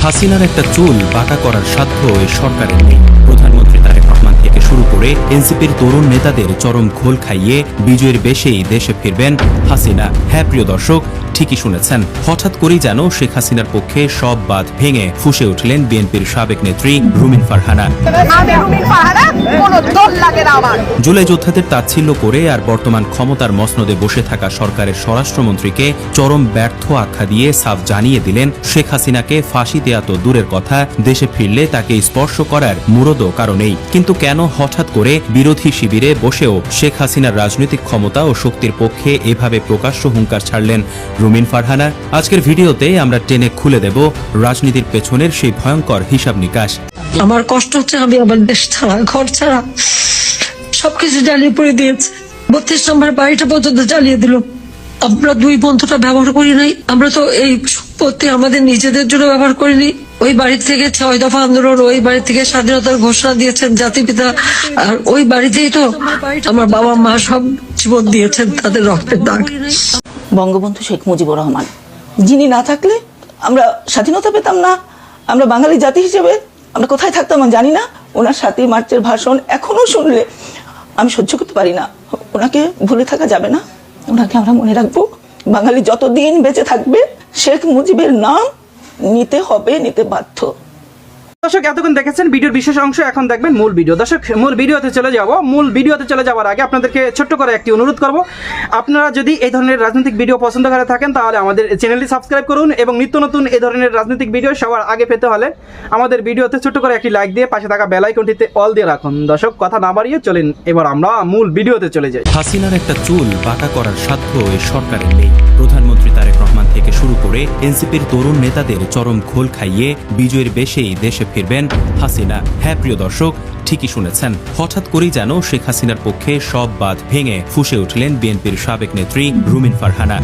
হাসিনার একটা চুল বাঁকা করার সাধ্য এই সরকারের নেই। প্রধানমন্ত্রী তারেক রহমান থেকে শুরু করে এনসিপির তরুণ নেতাদের চরম ঘোল খাইয়ে বিজয়ের বেশেই দেশে ফিরবেন হাসিনা। হ্যাঁ প্রিয় দর্শক, ঠিকই শুনেছেন, হঠাৎ করেই যেন শেখ হাসিনার পক্ষে সব বাঁধ ভেঙে ফুঁসে উঠলেন বিএনপির সাবেক নেত্রী রুমিন ফারহানা। জুলাই যোদ্ধাদের তাচ্ছিল্য করে আর বর্তমান ক্ষমতার মসনদে বসে থাকা সরকারের স্বরাষ্ট্রমন্ত্রীকে চরম ব্যর্থ আখ্যা দিয়ে সাফ জানিয়ে দিলেন শেখ হাসিনাকে ফাঁসি দেয়া তো দূরের কথা, দেশে ফিরলে তাকে স্পর্শ করার মুরদও কারো নেই। কিন্তু কেন হঠাৎ করে বিরোধী শিবিরে বসেও শেখ হাসিনার রাজনৈতিক ক্ষমতা ও শক্তির পক্ষে এভাবে প্রকাশ্য হুঙ্কার ছাড়লেন রুমিন ফারহানা? আজকের ভিডিওতে আমরা টেনে খুলে দেব রাজনীতির পেছনের সেই ভয়ঙ্কর হিসাব নিকাশ। আমার কষ্ট হচ্ছে, আমি আমার দেশ ছাড়া, ঘর ছাড়া, সবকিছু জ্বালিয়ে পড়ে দিয়েছে। 32 নম্বর বাড়িটা পর্যন্ত জ্বালিয়ে দিল। আমরা দুই বন্ধুটা ব্যবহার করি নাই, আমরা তো এই সম্পত্তি আমাদের নিজেদের জন্য ব্যবহার করিনি। ওই বাড়ি থেকে 6 দফা আন্দোলন, ওই বাড়ি থেকে স্বাধীনতার ঘোষণা দিয়েছেন জাতিপিতা, আর ওই বাড়িতেই তো আমার বাবা মা সব জীবন দিয়েছেন, তাদের রক্তের দাগ। বঙ্গবন্ধু শেখ মুজিবুর রহমান, যিনি না থাকলে আমরা স্বাধীনতা পেতাম না, আমরা বাঙালি জাতি হিসেবে আমরা কোথায় থাকতাম আমি জানি না। ওনার 7ই মার্চের ভাষণ এখনো শুনলে আমি সহ্য করতে পারি না। ওনাকে ভুলে থাকা যাবে না, ওনাকে আমরা মনে রাখবো। বাঙালি যতদিন বেঁচে থাকবে শেখ মুজিবের নাম নিতে হবে, নিতে বাধ্য। দর্শক, এতক্ষণ দেখেছেন ভিডিওর বিশেষ অংশ, এখন দেখবেন মূল ভিডিও। দর্শক, মূল ভিডিওতে চলে যাওয়ার আগে আপনাদেরকে ছোট্ট করে একটি অনুরোধ করব। আপনারা যদি এই ধরনের রাজনৈতিক ভিডিও পছন্দ করে থাকেন তাহলে আমাদের চ্যানেলটি সাবস্ক্রাইব করুন, এবং নিত্য নতুন এই ধরনের রাজনৈতিক ভিডিও সবার আগে পেতে হলে আমাদের ভিডিওতে ছোট্ট করে একটি লাইক দিয়ে পাশে থাকা বেল আইকনটিতে অল দিয়ে রাখুন। দর্শক, কথা না বাড়িয়ে চলেন এবার আমরা মূল ভিডিওতে চলে যাই। হাসিনার একটা চুল বাঁকা করার সাধ্য এই সরকারের নেই। প্রধানমন্ত্রী তারেক রহমান থেকে শুরু করে এনসিপির তরুণ নেতাদের চরম ঘোল খাইয়ে বিজয়ের বেশেই দেশে ফিরবেন হাসিনা। হ্যাঁ প্রিয় দর্শক, ঠিকই শুনেছেন, হঠাৎ করেই যেন শেখ হাসিনার পক্ষে সব বাঁধ ভেঙে ফুঁসে উঠলেন বিএনপির সাবেক নেত্রী রুমিন ফারহানা।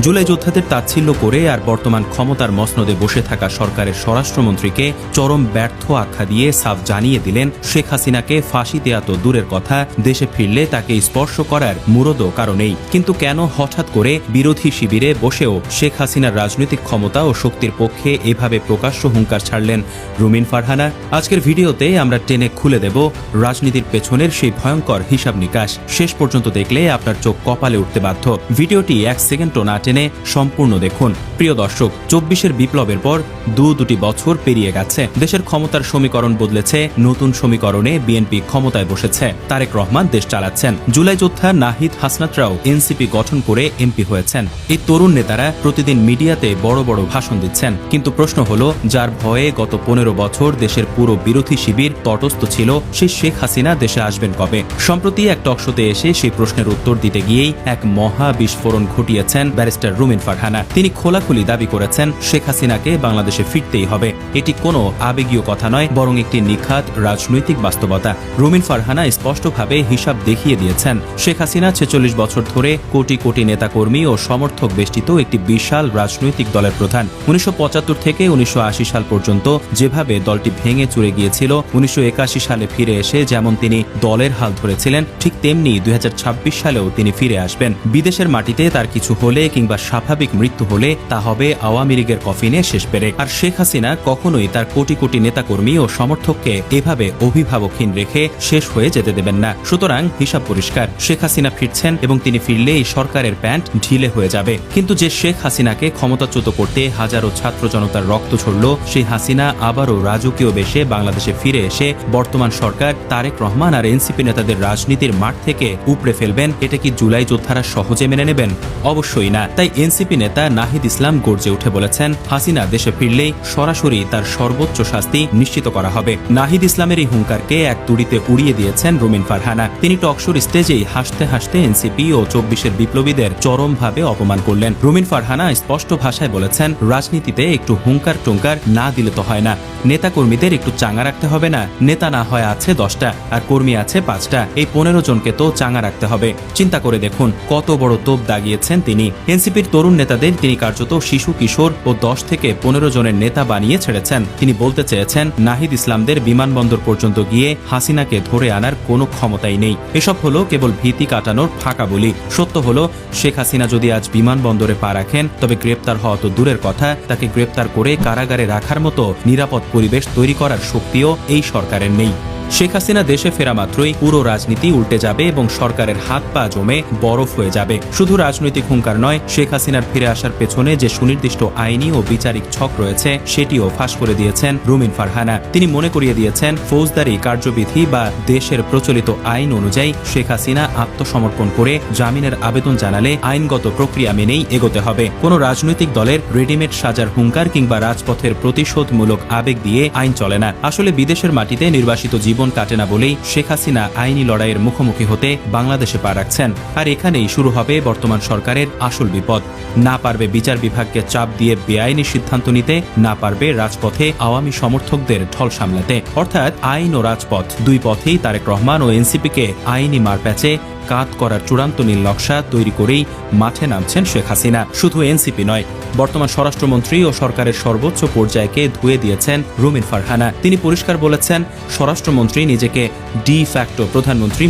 জুলাই যোদ্ধাদের তাচ্ছিল্য করে আর বর্তমান ক্ষমতার মসনদে বসে থাকা সরকারের স্বরাষ্ট্রমন্ত্রীকে চরম ব্যর্থ আখ্যা দিয়ে সাফ জানিয়ে দিলেন শেখ হাসিনাকে ফাঁসি দেয়া তো দূরের কথা, দেশে ফিরলে তাকে স্পর্শ করার মুরদও কারো নেই। কিন্তু কেন হঠাৎ করে বিরোধী শিবিরে বসেও শেখ হাসিনার রাজনৈতিক ক্ষমতা ও শক্তির পক্ষে এভাবে প্রকাশ্য হুঙ্কার ছাড়লেন রুমিন ফারহানা? আজকের ভিডিওতে আমরা টেনে খুলে দেব রাজনীতির পেছনের সেই ভয়ঙ্কর হিসাব নিকাশ। শেষ পর্যন্ত দেখলে আপনার চোখ কপালে উঠতে বাধ্য। ভিডিওটি 1 সেকেন্ডও না টেনে সম্পূর্ণ দেখুন। প্রিয় দর্শক, 24-এর বিপ্লবের পর দুটি বছর পেরিয়ে গেছে। দেশের ক্ষমতার সমীকরণ বদলেছে, নতুন সমীকরণে বিএনপি ক্ষমতায় বসেছে। তারেক রহমান দেশ চালাচ্ছেন। জুলাই যোদ্ধা নাহিদ হাসনাতরাও এনসিপি গঠন করে এমপি হয়েছেন। এই তরুণ নেতারা প্রতিদিন মিডিয়াতে বড় বড় ভাষণ দিচ্ছেন, কিন্তু প্রশ্ন হলো, যার ভয়ে গত 15 বছর দেশের পুরো বিরোধী শিবির তটস্থ ছিল, সেই শেখ হাসিনা দেশে আসবেন কবে? সম্প্রতি এক টকশোতে এসে সেই প্রশ্নের উত্তর দিতে গিয়েই এক মহা বিস্ফোরণ ঘটিয়েছেন ব্যারিস্টার রুমিন ফারহানা। তিনি খোলাখুলি দাবি করেছেন শেখ হাসিনাকে বাংলাদেশে ফিরতেই হবে। এটি কোনো আবেগীয় কথা নয়, বরং একটি নিখাত রাজনৈতিক বাস্তবতা। রুমিন ফারহানা স্পষ্টভাবে হিসাব দেখিয়ে দিয়েছেন, শেখ হাসিনা 46 বছর ধরে কোটি কোটি নেতাকর্মী ও সমর্থক বেষ্টিত একটি বিশাল রাজনৈতিক দলের প্রধান। 1975 থেকে 1980 সাল পর্যন্ত যেভাবে দলটি ভেঙে চুরে গিয়েছিল, 1981 সালে ফিরে এসে যেমন তিনি দলের হাল ধরেছিলেন, ঠিক তেমনি 2026 সালেও তিনি ফিরে আসবেন। বিদেশের মাটিতে তার কিছু হলে কিংবা স্বাভাবিক মৃত্যু হলে তা হবে আওয়ামী লীগের কফিনে শেষ পেরেক। আর শেখ হাসিনা কখনোই তার কোটি কোটি নেতাকর্মী ও সমর্থককে এভাবে অভিভাবকহীন রেখে শেষ হয়ে যেতে দেবেন না। সুতরাং হিসাব পরিষ্কার, শেখ হাসিনা ফিরছেন, এবং তিনি ফিরলে এই সরকারের প্যান্ট ঢিলে হয়ে যাবে। কিন্তু যে শেখ হাসিনাকে ক্ষমতাচ্যুত করতে হাজারো ছাত্র জনতার রক্ত ঝরল, সেই হাসিনা আবারও রাজকীয় বেশে বাংলাদেশে ফিরে এসে বর্তমান সরকার তারেক রহমান আর এনসিপি নেতাদের রাজনীতির মাঠ থেকে উপড়ে ফেলবেন, এটা কি জুলাই যোদ্ধারা সহজে মেনে নেবেন? অবশ্যই না। তাই এনসিপি নেতা নাহিদ ইসলাম গর্জে উঠে বলেছেন, হাসিনা দেশে ফিরলেই সরাসরি তার সর্বোচ্চ শাস্তি নিশ্চিত করা হবে। নাহিদ ইসলামের এই হুঙ্কারকে এক তুড়িতে উড়িয়ে দিয়েছেন রুমিন ফারহানা। তিনি টকশোর স্টেজেই হাসতে হাসতে এনসিপি ও 24-এর বিপ্লবীদের চরমভাবে অপমান করলেন। রুমিন ফারহানা স্পষ্ট ভাষায় বলেছেন, রাজনীতিতে একটু হুঙ্কার টুঙ্কার না দিলে তো হয় না। নেতা কর্মীদের একটু চাঙ্গা রাখতে হবে না? নেতা না হয় আছে 10টা আর কর্মী আছে 5টা, এই 15 জনকে তো চাঙ্গা রাখতে হবে। চিন্তা করে দেখুন কত বড় তোপ দাগিয়েছেন তিনি। এনসিপির তরুণ নেতাদের তিনি কার্যত শিশু কিশোর ও 10 থেকে 15 জনের নেতা বানিয়ে ছেড়েছেন। তিনি বলতে চেয়েছেন, নাহিদ ইসলামদের বিমানবন্দর পর্যন্ত গিয়ে হাসিনাকে ধরে আনার কোনো ক্ষমতাই নেই। এসব হলো কেবল ভীতি কাটানোর ফাঁকা বলি। সত্য হলো হলো, শেখ হাসিনা যদি আজ বিমানবন্দরে পা রাখেন তবে গ্রেপ্তার হওয়া তো দূরের কথা, তাকে গ্রেপ্তার করে কারাগারে রাখার মতো নিরাপদ পরিবেশ তৈরি করার শক্তিও এই সরকারের নেই। শেখ হাসিনা দেশে ফেরা মাত্রই পুরো রাজনীতি উল্টে যাবে এবং সরকারের হাত পা জমে বরফ হয়ে যাবে। শুধু রাজনৈতিক হুঙ্কার নয়, শেখ হাসিনার ফিরে আসার পেছনে যে সুনির্দিষ্ট আইনি ও বিচারিক ছক রয়েছে সেটিও ফাঁস করে দিয়েছেন রুমিন ফারহানা। তিনি মনে করিয়ে দিয়েছেন, ফৌজদারি কার্যবিধি বা দেশের প্রচলিত আইন অনুযায়ী শেখ হাসিনা আত্মসমর্পণ করে জামিনের আবেদন জানালে আইনগত প্রক্রিয়া মেনেই এগোতে হবে। কোনো রাজনৈতিক দলের রেডিমেড সাজার হুঙ্কার কিংবা রাজপথের প্রতিশোধমূলক আবেগ দিয়ে আইন চলে না। আসলে বিদেশের মাটিতে নির্বাসিত জীবন কাটে না বলেই শেখ হাসিনা আইনি লড়াইয়ের মুখোমুখি হতে বাংলাদেশে পা রাখছেন। আর এখানেই শুরু হবে বর্তমান সরকারের আসল বিপদ। না পারবে বিচার বিভাগকে চাপ দিয়ে বেআইনি সিদ্ধান্ত নিতে, না পারবে রাজপথে আওয়ামী সমর্থকদের ঢল সামলাতে। অর্থাৎ আইন ও রাজপথ দুই পথেই তারেক রহমান ও এনসিপিকে আইনি মারপ্যাচে কাত করার চূড়ান্ত নীল নকশা তৈরি করেই মাঠে নামছেন শেখ হাসিনা। শুধু এনসিপি নয়, বর্তমান স্বরাষ্ট্রমন্ত্রী ও সরকারের সর্বোচ্চ পর্যায়কে ধুয়ে দিয়েছেন রুমিন ফারহানা। তিনি পরিষ্কার বলেছেন, স্বরাষ্ট্রমন্ত্রী নিজেকে ডি ফ্যাক্টো প্রধানমন্ত্রী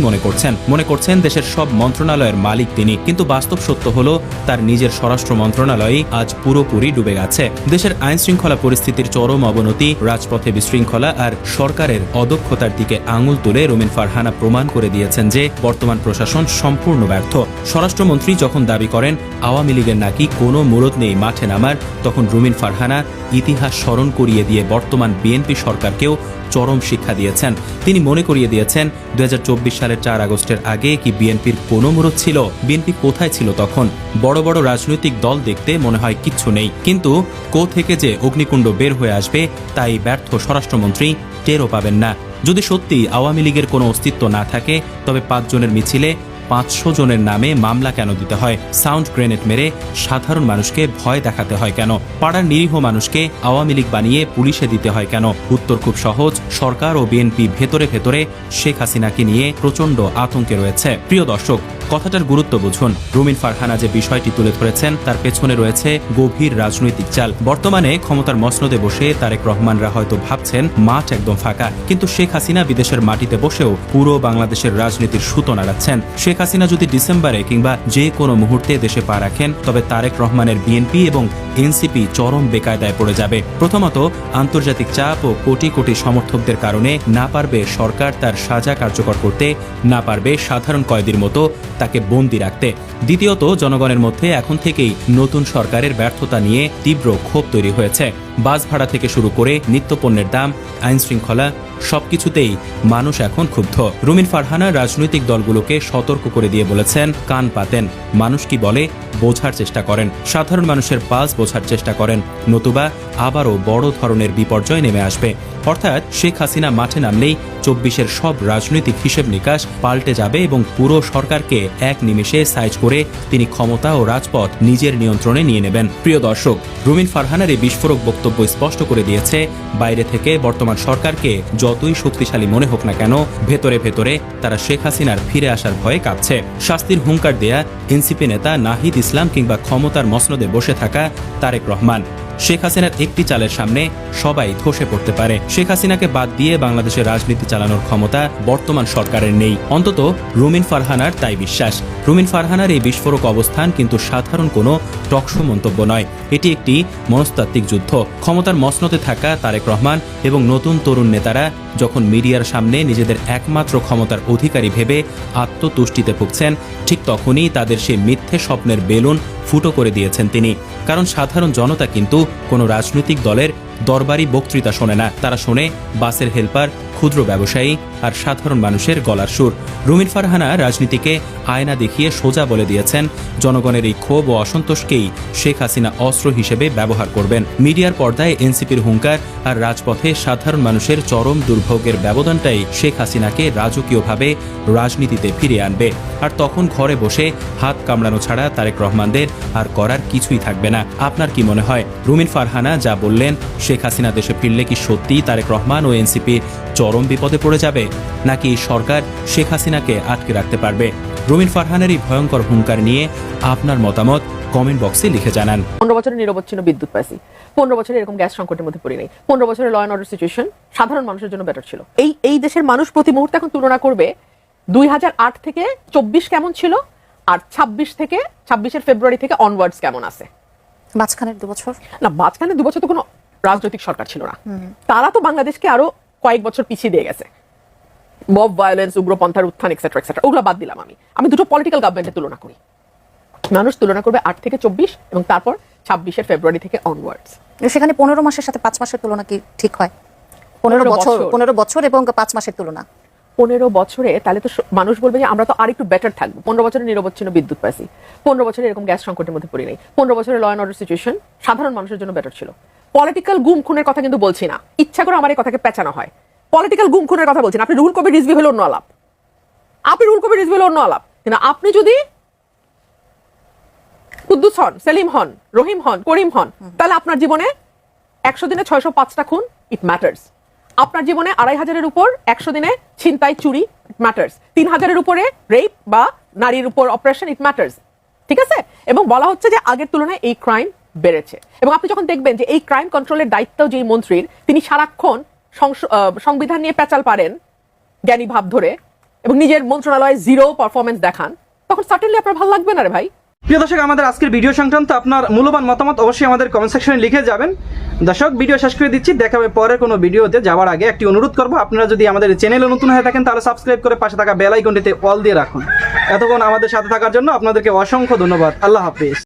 মনে করছেন দেশের সব মন্ত্রণালয়ের মালিক তিনি। কিন্তু বাস্তব সত্য হলো, তার নিজের স্বরাষ্ট্র মন্ত্রণালয়ই আজ পুরোপুরি ডুবে গেছে। দেশের আইন শৃঙ্খলা পরিস্থিতির চরম অবনতি, রাজপথে বিশৃঙ্খলা আর সরকারের অদক্ষতার দিকে আঙুল তুলে রুমিন ফারহানা প্রমাণ করে দিয়েছেন যে বর্তমান প্রশাসন সম্পূর্ণ ব্যর্থ। স্বরাষ্ট্রমন্ত্রী যখন দাবি করেন আওয়ামী লীগের নাকি কোনো মুরদ নেই মাঠে নামার, তখন রুমিন ফারহানা ইতিহাস স্মরণ করিয়ে দিয়ে বর্তমান বিএনপি সরকারকেও চরম শিক্ষা দিয়েছেন। তিনি মনে করিয়ে দিয়েছেন, 2024 সালের 4 আগস্টের আগে কি বিএনপির কোনো মুরদ ছিল? বিএনপি কোথায় ছিল তখন? বড় বড় রাজনৈতিক দল দেখতে মনে হয় কিচ্ছু নেই, কিন্তু থেকে যে অগ্নিকুণ্ড বের হয়ে আসবে তাই ব্যর্থ স্বরাষ্ট্রমন্ত্রী টেরও পাবেন না। যদি সত্যি আওয়ামী লীগের কোনো অস্তিত্ব না থাকে, তবে 5 জনের মিছিলে 500 জনের নামে মামলা কেন দিতে হয়? সাউন্ড গ্রেনেড মেরে সাধারণ মানুষকে ভয় দেখাতে হয় কেন? পাড়ার নিরীহ মানুষকে আওয়ামী লীগ বানিয়ে পুলিশে দিতে হয় কেন? উত্তর খুব সহজ, সরকার ও বিএনপি ভেতরে ভেতরে শেখ হাসিনাকে নিয়ে প্রচণ্ড আতঙ্কে রয়েছে। প্রিয় দর্শক, কথাটার গুরুত্ব বুঝুন। রুমিন ফারহানা যে বিষয়টি তুলে ধরেছেন তার পেছনে রয়েছে গভীর রাজনৈতিক চাল। বর্তমানে ক্ষমতার মসনদে বসে তারেক রহমানরা হয়তো ভাবছেন মাঠ একদম ফাঁকা, কিন্তু শেখ হাসিনা বিদেশের মাটিতে বসেও পুরো বাংলাদেশের রাজনীতির সুতো নাড়াচ্ছেন। শেখ হাসিনা যদি ডিসেম্বরে কিংবা যে কোনো মুহূর্তে দেশে পা রাখেন, তবে তারেক রহমানের বিএনপি এবং এনসিপি চরম বেকায়দায় পড়ে যাবে। প্রথমত, আন্তর্জাতিক চাপ ও কোটি কোটি সমর্থকদের কারণে না পারবে সরকার তার সাজা কার্যকর করতে, না পারবে সাধারণ কয়েদির মতো তাকে বন্দী রাখতে। দ্বিতীয়ত, জনগণের মধ্যে এখন থেকেই নতুন সরকারের ব্যর্থতা নিয়ে তীব্র ক্ষোভ তৈরি হয়েছে। বাস ভাড়া থেকে শুরু করে নিত্যপণ্যের দাম, আইন শৃঙ্খলা সবকিছুতেই মানুষ এখন ক্ষুব্ধ। রুমিন ফারহানা রাজনৈতিক দলগুলোকে সতর্ক করে দিয়ে বলেছেন, কান পাতেন, মানুষ কি বলে বোঝার চেষ্টা করেন, সাধারণ মানুষের পালস বোঝার চেষ্টা করেন, নতুবা আবারও বড় ধরনের বিপর্যয় নেমে আসবে। অর্থাৎ শেখ হাসিনা মাঠে নামলেই 24-এর সব রাজনৈতিক হিসেব নিকাশ পাল্টে যাবে এবং পুরো সরকারকে এক নিমেষে সাইজ করে তিনি ক্ষমতা ও রাজপথ নিজের নিয়ন্ত্রণে নিয়ে নেবেন। প্রিয় দর্শক, রুমিন ফারহানার এই বিস্ফোরক বক্তব্য স্পষ্ট করে দিয়েছে, বাইরে থেকে বর্তমান সরকারকে যতই শক্তিশালী মনে হোক না কেন, ভেতরে ভেতরে তারা শেখ হাসিনার ফিরে আসার ভয়ে কাঁপছে। শাস্তির হুঙ্কার দেয়া এনসিপি নেতা নাহিদ ইসলাম কিংবা ক্ষমতার মসনদে বসে থাকা তারেক রহমান, শেখ হাসিনার একটি চালের সামনে সবাই ধসে পড়তে পারে। শেখ হাসিনাকে বাদ দিয়ে বাংলাদেশের রাজনীতি চালানোর ক্ষমতা বর্তমান সরকারের নেই, অন্তত রুমিন ফারহানার তাই বিশ্বাস। রুমিন ফারহানার এই বিস্ফোরক অবস্থান কিন্তু সাধারণ কোনো টকশো মন্তব্য নয়, এটি একটি মনস্তাত্ত্বিক যুদ্ধ। ক্ষমতার মসনদে থাকা তারেক রহমান এবং নতুন তরুণ নেতারা যখন মিডিয়ার সামনে নিজেদের একমাত্র ক্ষমতার অধিকারী ভেবে আত্মতুষ্টিতে ভুগছেন, ঠিক তখনই তাদের সেই মিথ্যে স্বপ্নের বেলুন ফুটো করে দিয়েছেন তিনি। কারণ সাধারণ জনতা কিন্তু কোনো রাজনৈতিক দলের দরবারি বক্তৃতা শোনে না, তারা শোনে বাসের হেল্পার, ক্ষুদ্র ব্যবসায়ী আর সাধারণ মানুষের গলার সুর। রুমিন ফারহানা রাজনীতিকে আয়না দেখিয়ে সোজা বলে দিয়েছেন, জনগণের এই ক্ষোভ ও অসন্তোষকেই শেখ হাসিনা অস্ত্র হিসেবে ব্যবহার করবেন। মিডিয়ার পর্দায় এনসিপির হুঙ্কার আর রাজপথে সাধারণ মানুষের চরম দুর্ভোগের ব্যবধানটাই শেখ হাসিনাকে রাজকীয়ভাবে রাজনীতিতে ফিরিয়ে আনবে। আর তখন ঘরে বসে হাত কামড়ানো ছাড়া তারেক রহমানদের আর করার কিছুই থাকবে না। আপনার কি মনে হয়, রুমিন ফারহানা যা বললেন, শেখ হাসিনা দেশে ফিরলে কি সত্যিই তারেক রহমান ও এনসিপি চরম বিপদে পড়ে যাবে, নাকি সরকার শেখ হাসিনাকে আটকে রাখতে পারবে? রুমিন ফারহানার এই ভয়ঙ্কর হুঙ্কার নিয়ে আপনার মতামত কমেন্ট বক্সে লিখে জানান। 15 বছরের নিরবচ্ছিন্ন বিদ্যুৎ পাইছি, 15 বছরে এরকম গ্যাস সংকটের মধ্যে পড়ি নাই, 15 বছরের ল অ্যান্ড অর্ডার সিচুয়েশন সাধারণ মানুষের জন্য বেটার ছিল। এই দেশের মানুষ প্রতি মুহূর্তে এখন তুলনা করবে 2008 থেকে 24 কেমন ছিল আর 26-এর ফেব্রুয়ারি থেকে অনওয়ার্ডস কেমন আছে? মাঝখানের 2 বছর না, মাঝখানে 2 বছর তো কোনো রাজনৈতিক সরকার ছিল না। তারা তো বাংলাদেশকে আরো কয়েক বছর পিছিয়ে দিয়ে গেছে। মব ভায়োলেন্স, উগ্রপন্থার উত্থান, এক্সেট্রা এক্সেট্রা, ওগুলো বাদ দিলাম আমি দুটো পলিটিক্যাল গভর্নমেন্টের তুলনা করি। মানুষ তুলনা করবে 8 থেকে 24 এবং তারপর 26-এর ফেব্রুয়ারি থেকে অনওয়ার্ডস। সেখানে 15 মাসের সাথে 5 মাসের তুলনা কি ঠিক হয়? 15 বছর এবং 5 মাসের তুলনা 15 বছরে তাহলে তো মানুষ বলবে যে আমরা তো আরেকটু বেটার থাকবো। 15 বছরে নিরবচ্ছিন্ন বিদ্যুৎ পাইছি, 15 বছরে এরকম গ্যাস সংকটের মধ্যে পড়ি নাই, 15 বছরে ল অ্যান্ড অর্ডার সিচুয়েশন সাধারণ মানুষের জন্য বেটার ছিল। পলিটিক্যাল গুম খুনের কথা কিন্তু বলছি না, ইচ্ছা করে আমার এই কথাকে পেঁচানো হয়। পলিটিক্যাল গুম খুনের কথা বলছেন আপনি। রুহুল কবির রিজভী হলো অন্য আলাপ, কিন্তু আপনি যদি কুদ্দুস হন, সেলিম হন, রহিম হন, করিম হন, তাহলে আপনার জীবনে 100 দিনে 605টা খুন, ইট ম্যাটার্স। আপনার জীবনে 2500-এর উপর 100 দিনে ছিনতাই, চুরি, ইট ম্যাটার্স। 3000-এর উপরে রেপ বা নারীর উপর অপারেশন, ইট ম্যাটার্স। ঠিক আছে? এবং বলা হচ্ছে যে আগের তুলনায় এই ক্রাইম বেড়েছে। এবং আপনি যখন দেখবেন যে এই ক্রাইম কন্ট্রোলের দায়িত্ব যেই মন্ত্রীর, তিনি সারাক্ষণ সংবিধান নিয়ে পেঁচাল পারেন জ্ঞানী ভাব ধরে এবং নিজের মন্ত্রণালয়ে জিরো পারফরমেন্স দেখান, তখন সার্টেনলি আপনার ভালো লাগবে না রে ভাই। প্রিয় দর্শক, আমাদের আজকের ভিডিও সংক্রান্ত আপনার মূল্যবান মতামত অবশ্যই আমাদের কমেন্ট সেকশনে লিখে যাবেন। দর্শক, ভিডিও শেষ করে দিচ্ছি, দেখা হবে পরের কোনো ভিডিওতে। যাওয়ার আগে একটি অনুরোধ করবো, আপনারা যদি আমাদের চ্যানেলে নতুন হয়ে থাকেন তাহলে সাবস্ক্রাইব করে পাশে থাকা বেল আইকনটিতে অল দিয়ে রাখুন। এতক্ষণ আমাদের সাথে থাকার জন্য আপনাদেরকে অসংখ্য ধন্যবাদ। আল্লাহ হাফেজ।